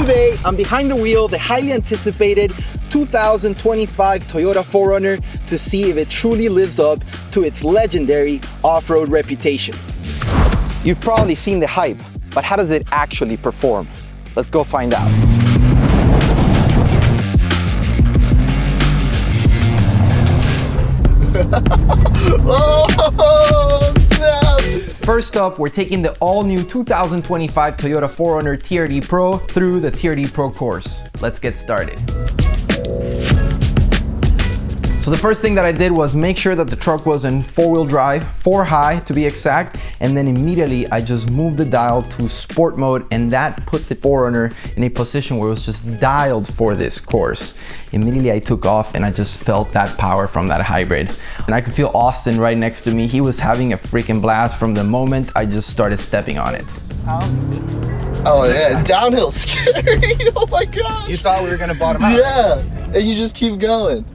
Today, I'm behind the wheel, the highly anticipated 2025 Toyota 4Runner to see if it truly lives up to its legendary off-road reputation. You've probably seen the hype, but how does it actually perform? Let's go find out. Oh, snap! First up, we're taking the all-new 2025 Toyota 4Runner TRD Pro through the TRD Pro course. Let's get started. So the first thing that I did was make sure that the truck was in four-wheel drive, 4 high to be exact, and then immediately I just moved the dial to sport mode, and that put the 4Runner in a position where it was just dialed for this course. Immediately I took off and I just felt that power from that hybrid. And I could feel Austin right next to me. He was having a freaking blast from the moment I just started stepping on it. Oh yeah, downhill's scary. Oh my gosh. You thought we were gonna bottom out? Yeah, and you just keep going.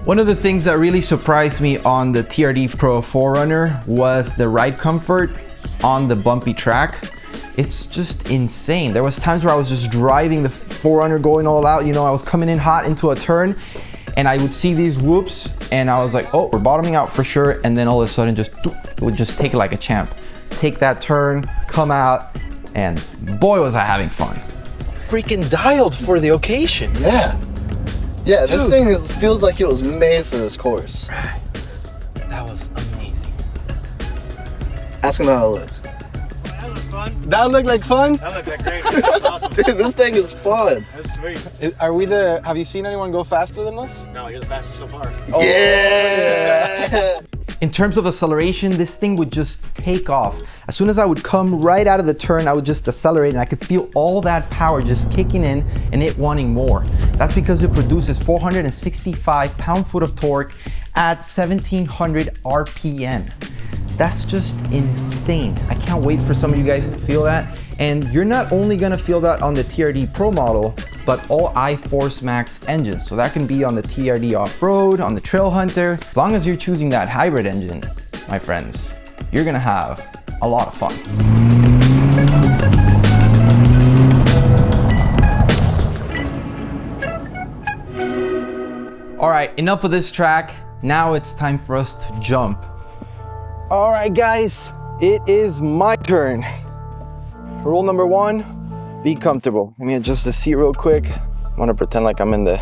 One of the things that really surprised me on the TRD Pro 4Runner was the ride comfort on the bumpy track. It's just insane. There was times where I was just driving the 4Runner going all out. You know, I was coming in hot into a turn and I would see these whoops and I was like, oh, we're bottoming out for sure. And then all of a sudden it would just take it like a champ. Take that turn, come out, and boy, was I having fun. Freaking dialed for the occasion. Yeah. Yeah, Dude. This thing feels like it was made for this course. Right. That was amazing. Ask him how it looks. That looked fun. That looked like fun? That looked like great. That's awesome. Dude, this thing is fun. That's sweet. Have you seen anyone go faster than us? No, you're the fastest so far. Oh, Yeah. In terms of acceleration, this thing would just take off. As soon as I would come right out of the turn, I would just accelerate and I could feel all that power just kicking in and it wanting more. That's because it produces 465 pound-foot of torque at 1700 RPM. That's just insane. I can't wait for some of you guys to feel that. And you're not only gonna feel that on the TRD Pro model, but all iForce Max engines. So that can be on the TRD Off-Road, on the Trail Hunter. As long as you're choosing that hybrid engine, my friends, you're gonna have a lot of fun. All right, enough of this track. Now it's time for us to jump. All right, guys, it is my turn. Rule number 1, be comfortable. Let me adjust the seat real quick. I want to pretend like I'm in the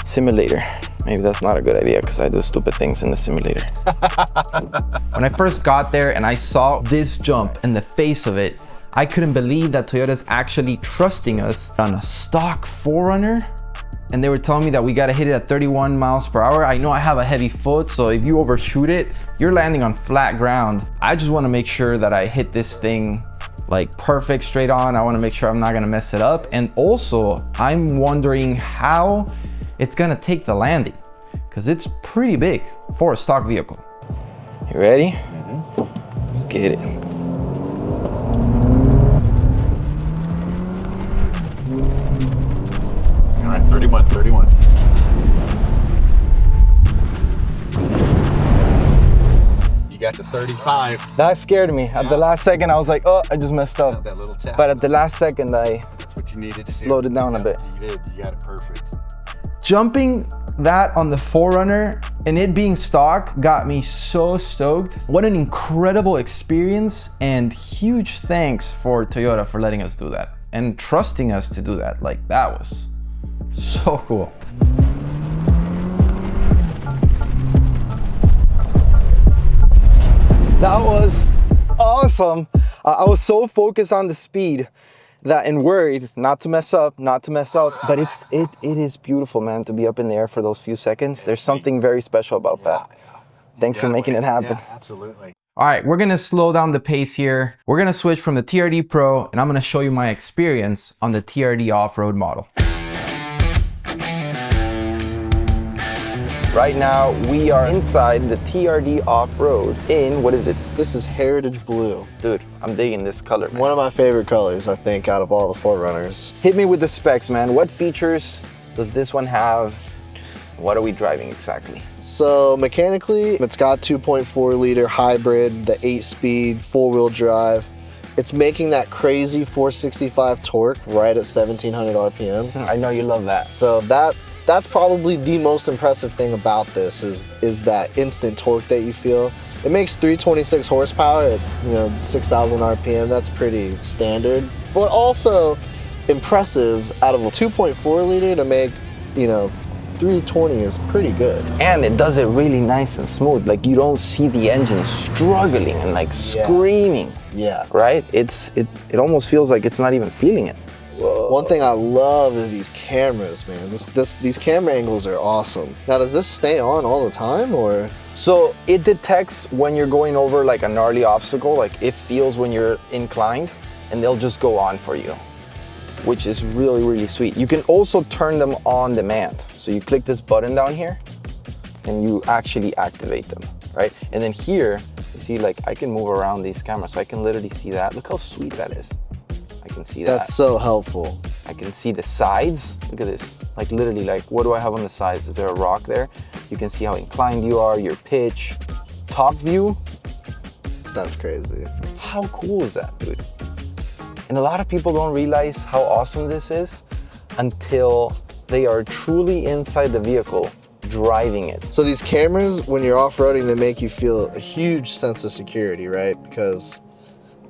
simulator. Maybe that's not a good idea because I do stupid things in the simulator. When I first got there and I saw this jump and the face of it, I couldn't believe that Toyota's actually trusting us on a stock 4Runner. And they were telling me that we gotta hit it at 31 miles per hour. I know I have a heavy foot, so if you overshoot it, you're landing on flat ground. I just wanna make sure that I hit this thing like perfect straight on. I wanna make sure I'm not gonna mess it up. And also, I'm wondering how it's gonna take the landing, because it's pretty big for a stock vehicle. You ready? Mm-hmm. Let's get it. All right, 31. You got the 35. That scared me. At the last second, I was like, oh, I just messed up. That little tap. But at the last second, I That's what you needed to slowed it down a bit. You did. You got it perfect. Jumping that on the 4Runner and it being stock got me so stoked. What an incredible experience, and huge thanks for Toyota for letting us do that and trusting us to do that. Like, that was so cool. That was awesome. I was so focused on the speed that and worried not to mess up, but it is beautiful, man, to be up in the air for those few seconds. There's something very special about that. Thanks for making it happen. Yeah, absolutely. All right, we're gonna slow down the pace here. We're gonna switch from the TRD Pro and I'm gonna show you my experience on the TRD off-road model. Right now, we are inside the TRD off-road in, what is it? This is Heritage Blue. Dude, I'm digging this color, man. One of my favorite colors, I think, out of all the 4Runners. Hit me with the specs, man. What features does this one have? What are we driving exactly? So mechanically, it's got 2.4 liter hybrid, the 8-speed, 4-wheel drive. it's making that crazy 465 torque right at 1700 RPM. I know you love that. So that's probably the most impressive thing about this is that instant torque that you feel. It makes 326 horsepower at 6,000 RPM. That's pretty standard, but also impressive out of a 2.4 liter to make 320 is pretty good. And it does it really nice and smooth. Like you don't see the engine struggling and like screaming. Yeah. Right? It almost feels like it's not even feeling it. Whoa. One thing I love is these cameras, man. These camera angles are awesome. Now, does this stay on all the time, or? So it detects when you're going over like a gnarly obstacle, like it feels when you're inclined, and they'll just go on for you, which is really, really sweet. You can also turn them on demand. So you click this button down here, and you actually activate them, right? And then here, you see like I can move around these cameras, so I can literally see that. Look how sweet that is. I can see that. That's so helpful. I can see the sides. Look at this. Like literally, like what do I have on the sides? Is there a rock there? You can see how inclined you are, your pitch. Top view. That's crazy. How cool is that, dude? And a lot of people don't realize how awesome this is until they are truly inside the vehicle driving it. So these cameras, when you're off-roading, they make you feel a huge sense of security, right? Because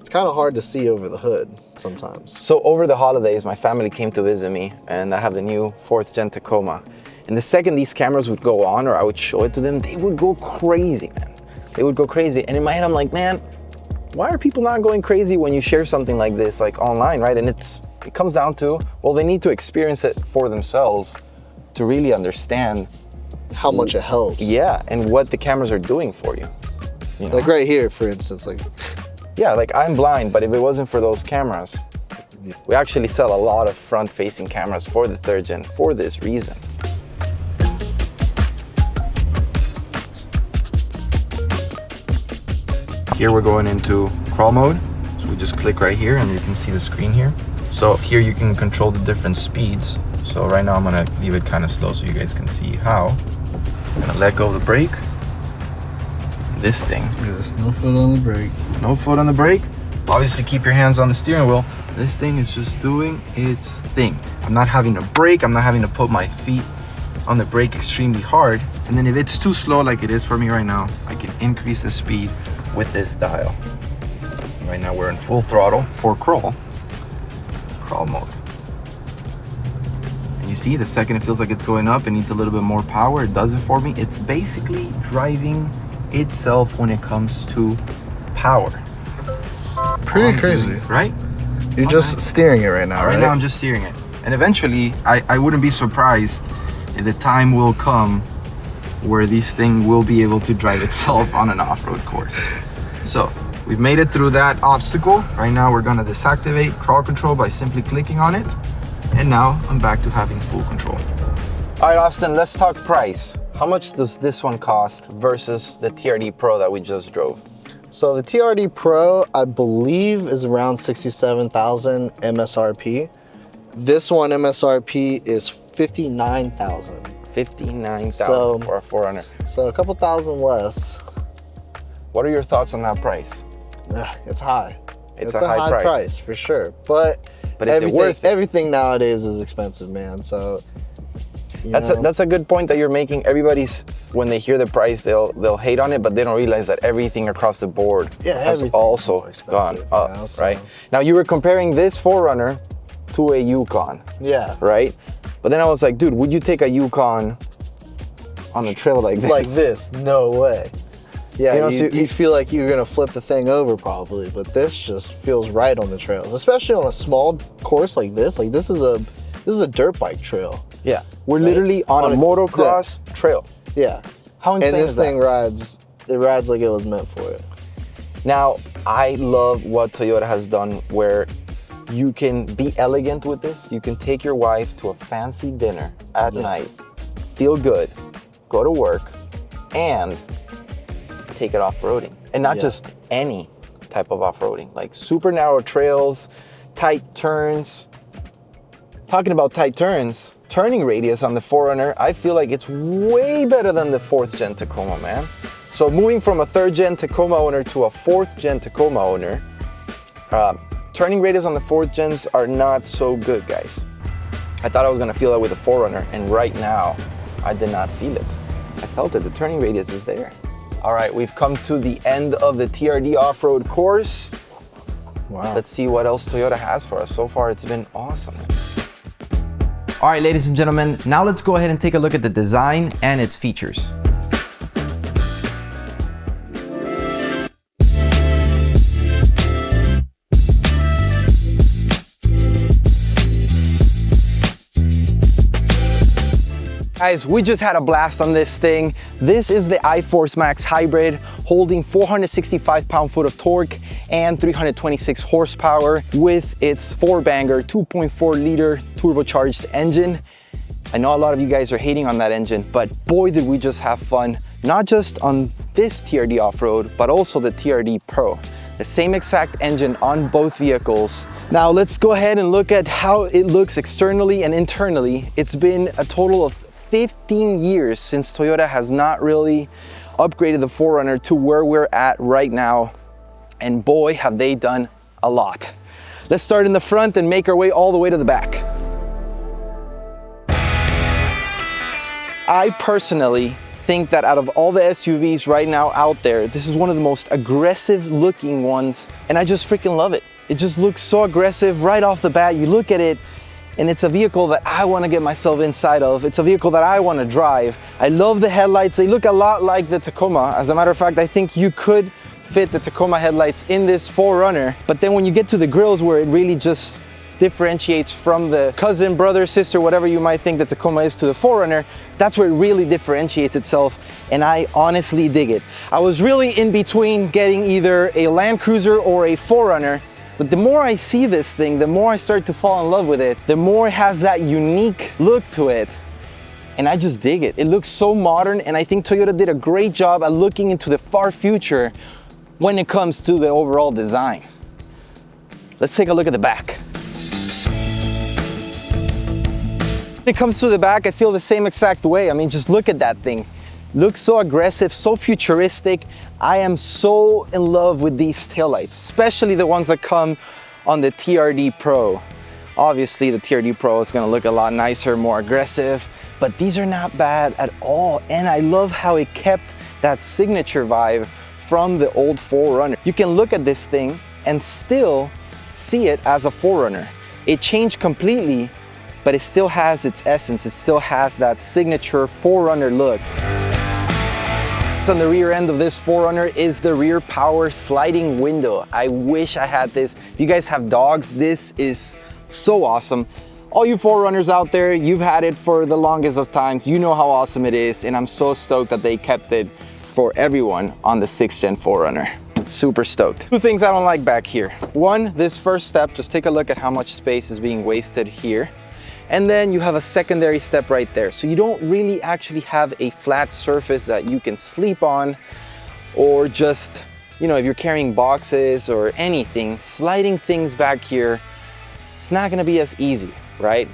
it's kind of hard to see over the hood sometimes. So over the holidays, my family came to visit me, and I have the new 4th Gen Tacoma. And the second these cameras would go on, or I would show it to them, they would go crazy, man. They would go crazy. And in my head, I'm like, man, why are people not going crazy when you share something like this, like online, right? And it comes down to, well, they need to experience it for themselves to really understand how much it helps. Yeah, and what the cameras are doing for you. Like right here, for instance, like. Yeah, like I'm blind, but if it wasn't for those cameras, we actually sell a lot of front-facing cameras for the 3rd Gen for this reason. Here we're going into crawl mode. So we just click right here and you can see the screen here. So here you can control the different speeds. So right now I'm gonna leave it kind of slow so you guys can see how. I'm gonna let go of the brake. This thing. Yes, no foot on the brake. No foot on the brake. Obviously keep your hands on the steering wheel. This thing is just doing its thing. I'm not having to brake. I'm not having to put my feet on the brake extremely hard. And then if it's too slow like it is for me right now, I can increase the speed with this dial. Right now we're in full throttle for crawl mode. And you see the second it feels like it's going up, it needs a little bit more power. It does it for me. It's basically driving itself when it comes to power. Pretty crazy, right? You're just steering it right now, right? Right now I'm just steering it. And eventually, I wouldn't be surprised if the time will come where this thing will be able to drive itself on an off-road course. So we've made it through that obstacle. Right now we're gonna deactivate crawl control by simply clicking on it. And now I'm back to having full control. All right, Austin, let's talk price. How much does this one cost versus the TRD Pro that we just drove? So the TRD Pro, I believe, is around 67,000 MSRP. This one MSRP is 59,000. 59,000 for a 4Runner. So a couple thousand less. What are your thoughts on that price? It's high. It's a high price for sure. But is it worth it? Everything nowadays is expensive, man. So that's a good point that you're making. Everybody's, when they hear the price, they'll hate on it, but they don't realize that everything across the board has also gone up, right? Now you were comparing this 4Runner to a Yukon. Yeah. Right? But then I was like, dude, would you take a Yukon on a trail like this? Like this? No way. Yeah, You know, you feel like you're gonna flip the thing over probably, but this just feels right on the trails, especially on a small course like this. Like this is a dirt bike trail. Yeah, we're literally on a motocross trail. Yeah. How insane And this is that? thing rides like it was meant for it. Now, I love what Toyota has done where you can be elegant with this. You can take your wife to a fancy dinner at night, feel good, go to work, and take it off-roading. And not just any type of off-roading, like super narrow trails, tight turns. Talking about tight turns, turning radius on the 4Runner, I feel like it's way better than the 4th Gen Tacoma, man. So moving from a 3rd Gen Tacoma owner to a 4th Gen Tacoma owner, Turning radius on the 4th gens are not so good, guys. I thought I was gonna feel that with the 4Runner, and right now, I did not feel it. I felt it, the turning radius is there. All right, we've come to the end of the TRD off-road course. Wow. Let's see what else Toyota has for us. So far, it's been awesome. All right, ladies and gentlemen, now let's go ahead and take a look at the design and its features. Guys, we just had a blast on this thing. This is the iForce Max Hybrid, holding 465 pound-foot of torque and 326 horsepower with its 4-banger 2.4 liter turbocharged engine. I know a lot of you guys are hating on that engine, but boy did we just have fun, not just on this TRD off-road, but also the TRD Pro. The same exact engine on both vehicles. Now let's go ahead and look at how it looks externally and internally. It's been a total of 15 years since Toyota has not really upgraded the 4Runner to where we're at right now. And boy, have they done a lot. Let's start in the front and make our way all the way to the back. I personally think that out of all the SUVs right now out there, this is one of the most aggressive looking ones, and I just freaking love it. It just looks so aggressive right off the bat. You look at it, and it's a vehicle that I want to get myself inside of. It's a vehicle that I want to drive. I love the headlights. They look a lot like the Tacoma. As a matter of fact, I think you could fit the Tacoma headlights in this 4Runner. But then when you get to the grills where it really just differentiates from the cousin, brother, sister, whatever you might think the Tacoma is to the 4Runner, that's where it really differentiates itself, and I honestly dig it. I was really in between getting either a Land Cruiser or a 4Runner, but the more I see this thing, the more I start to fall in love with it, the more it has that unique look to it. And I just dig it. It looks so modern, and I think Toyota did a great job at looking into the far future when it comes to the overall design. Let's take a look at the back. When it comes to the back, I feel the same exact way. I mean, just look at that thing. Looks so aggressive, so futuristic. I am so in love with these taillights, especially the ones that come on the TRD Pro. Obviously, the TRD Pro is gonna look a lot nicer, more aggressive, but these are not bad at all. And I love how it kept that signature vibe from the old 4Runner. You can look at this thing and still see it as a 4Runner. It changed completely, but it still has its essence. It still has that signature 4Runner look. On the rear end of this 4Runner is the rear power sliding window. I wish I had this. If you guys have dogs, this is so awesome. All you 4Runners out there, you've had it for the longest of times. You know how awesome it is, and I'm so stoked that they kept it for everyone on the 6th gen 4Runner. Super stoked. Two things I don't like back here. One, this first step, just take a look at how much space is being wasted here. And then you have a secondary step right there. So you don't really actually have a flat surface that you can sleep on, or just, you know, if you're carrying boxes or anything, sliding things back here, it's not gonna be as easy, right?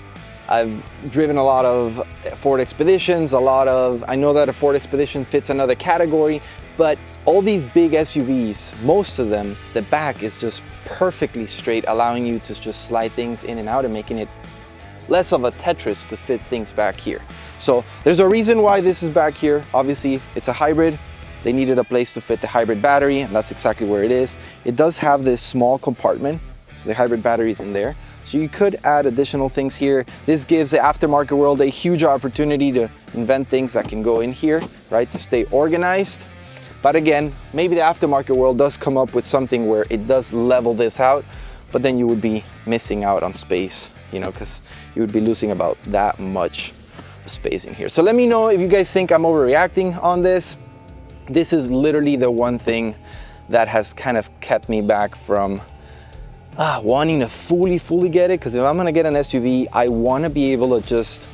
I've driven a lot of Ford Expeditions, I know that a Ford Expedition fits another category, but all these big SUVs, most of them, the back is just perfectly straight, allowing you to just slide things in and out and making it less of a Tetris to fit things back here. So there's a reason why this is back here. Obviously, it's a hybrid. They needed a place to fit the hybrid battery, and that's exactly where it is. It does have this small compartment, so the hybrid battery is in there. So you could add additional things here. This gives the aftermarket world a huge opportunity to invent things that can go in here, right, to stay organized. But again, maybe the aftermarket world does come up with something where it does level this out, but then you would be missing out on space, you know, because you would be losing about that much space in here. So let me know if you guys think I'm overreacting on this. This is literally the one thing that has kind of kept me back from wanting to fully get it, because if I'm gonna get an SUV, I wanna be able to just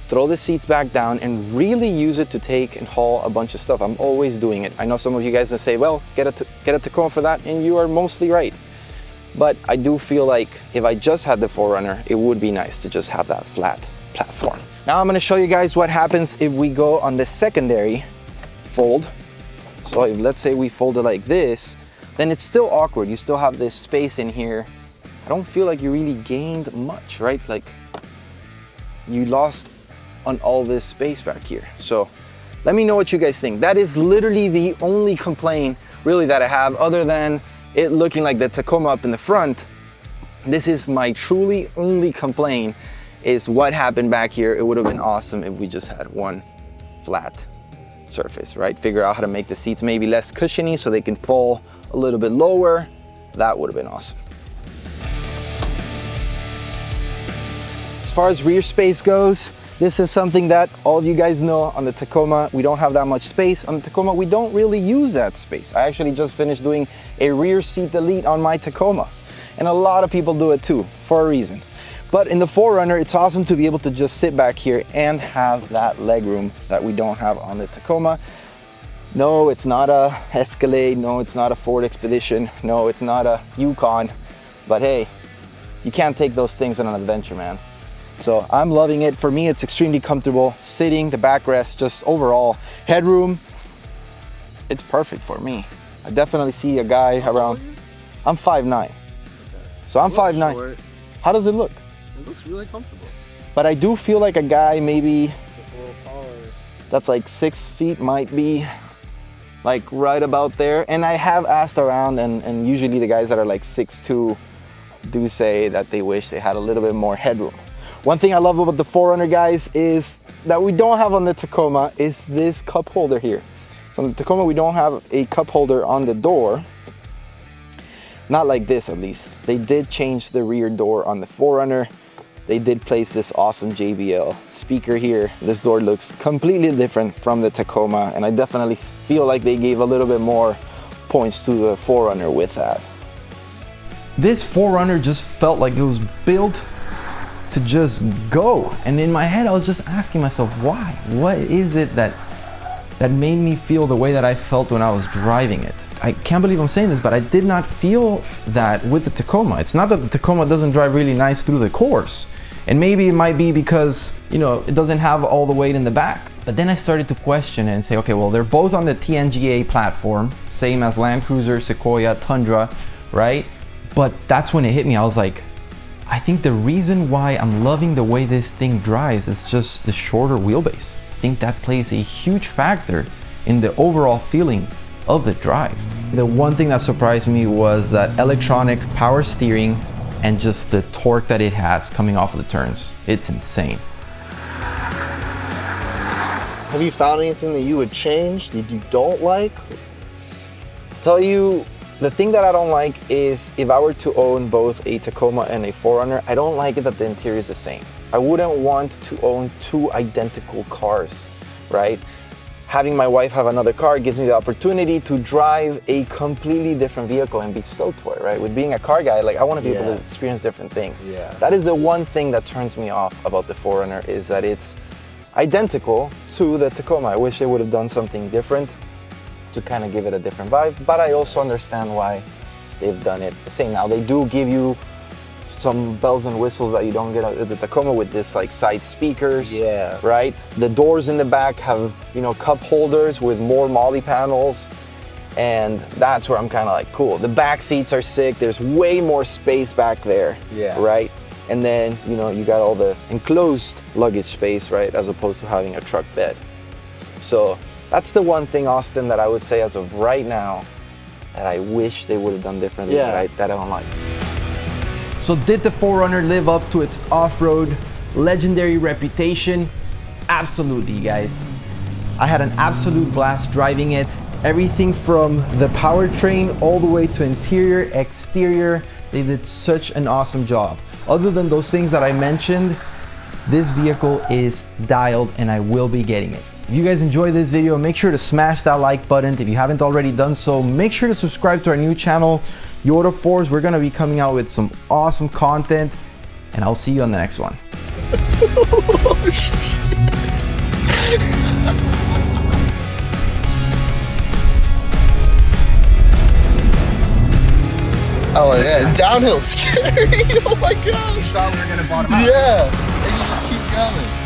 throw the seats back down and really use it to take and haul a bunch of stuff. I'm always doing it. I know some of you guys will say, well, get a Tacoma for that, and you are mostly right. But I do feel like if I just had the 4Runner, it would be nice to just have that flat platform. Now I'm gonna show you guys what happens if we go on the secondary fold. So if, let's say we fold it like this, then it's still awkward. You still have this space in here. I don't feel like you really gained much, right? Like you lost on all this space back here. So let me know what you guys think. That is literally the only complaint really that I have, other than it looking like the Tacoma up in the front. This is my truly only complaint, is what happened back here. It would have been awesome if we just had one flat surface, right? Figure out how to make the seats maybe less cushiony so they can fall a little bit lower. That would have been awesome. As far as rear space goes, this is something that all of you guys know. On the Tacoma, we don't have that much space. On the Tacoma, we don't really use that space. I actually just finished doing a rear seat delete on my Tacoma, and a lot of people do it too, for a reason. But in the 4Runner, it's awesome to be able to just sit back here and have that leg room that we don't have on the Tacoma. No, it's not a Escalade. No, it's not a Ford Expedition. No, it's not a Yukon. But hey, you can't take those things on an adventure, man. So I'm loving it. For me, it's extremely comfortable. Sitting, the backrest, just overall headroom, it's perfect for me. I definitely see a guy around. I'm 5'9". Okay. So I'm 5'9". How does it look? It looks really comfortable. But I do feel like a guy maybe Just a little taller. that's like 6 feet might be like right about there. And I have asked around, and usually the guys that are like 6'2" do say that they wish they had a little bit more headroom. One thing I love about the 4Runner, guys, is that we don't have on the Tacoma is this cup holder here. So on the Tacoma, we don't have a cup holder on the door. Not like this, at least. They did change the rear door on the 4Runner. They did place this awesome JBL speaker here. This door looks completely different from the Tacoma, and I definitely feel like they gave a little bit more points to the 4Runner with that. This 4Runner just felt like it was built to just go. And in my head, I was just asking myself, why? What is it that made me feel the way that I felt when I was driving it? I can't believe I'm saying this, but I did not feel that with the Tacoma. It's not that the Tacoma doesn't drive really nice through the course. And maybe it might be because, you know, it doesn't have all the weight in the back. But then I started to question it and say, okay, well, they're both on the TNGA platform, same as Land Cruiser, Sequoia, Tundra, right? But that's when it hit me. I was like, I think the reason why I'm loving the way this thing drives is just the shorter wheelbase. I think that plays a huge factor in the overall feeling of the drive. The one thing that surprised me was that electronic power steering and just the torque that it has coming off of the turns. It's insane. Have you found anything that you would change that you don't like? Tell you, the thing that I don't like is if I were to own both a Tacoma and a 4Runner, I don't like it that the interior is the same. I wouldn't want to own two identical cars, right? Having my wife have another car gives me the opportunity to drive a completely different vehicle and be stoked for it, right? With being a car guy, like I want to be able to experience different things. Yeah. That is the one thing that turns me off about the 4Runner, is that it's identical to the Tacoma. I wish they would have done something different to kind of give it a different vibe, but I also understand why they've done it the same. Now they do give you some bells and whistles that you don't get at the Tacoma with this like side speakers, right? The doors in the back have, you know, cup holders with more MOLLE panels, and that's where I'm kind of like, cool. The back seats are sick. There's way more space back there, right? And then, you know, you got all the enclosed luggage space, right? As opposed to having a truck bed. So that's the one thing, Austin, that I would say as of right now that I wish they would have done differently, that I don't like. So did the 4Runner live up to its off-road legendary reputation? Absolutely, guys. I had an absolute blast driving it. Everything from the powertrain all the way to interior, exterior, they did such an awesome job. Other than those things that I mentioned, this vehicle is dialed and I will be getting it. If you guys enjoyed this video, make sure to smash that like button. If you haven't already done so, make sure to subscribe to our new channel, Yoda Force. We're gonna be coming out with some awesome content, and I'll see you on the next one. Oh yeah, downhill's scary. Oh my gosh. You thought we were gonna bottom out. Yeah, and you just keep going.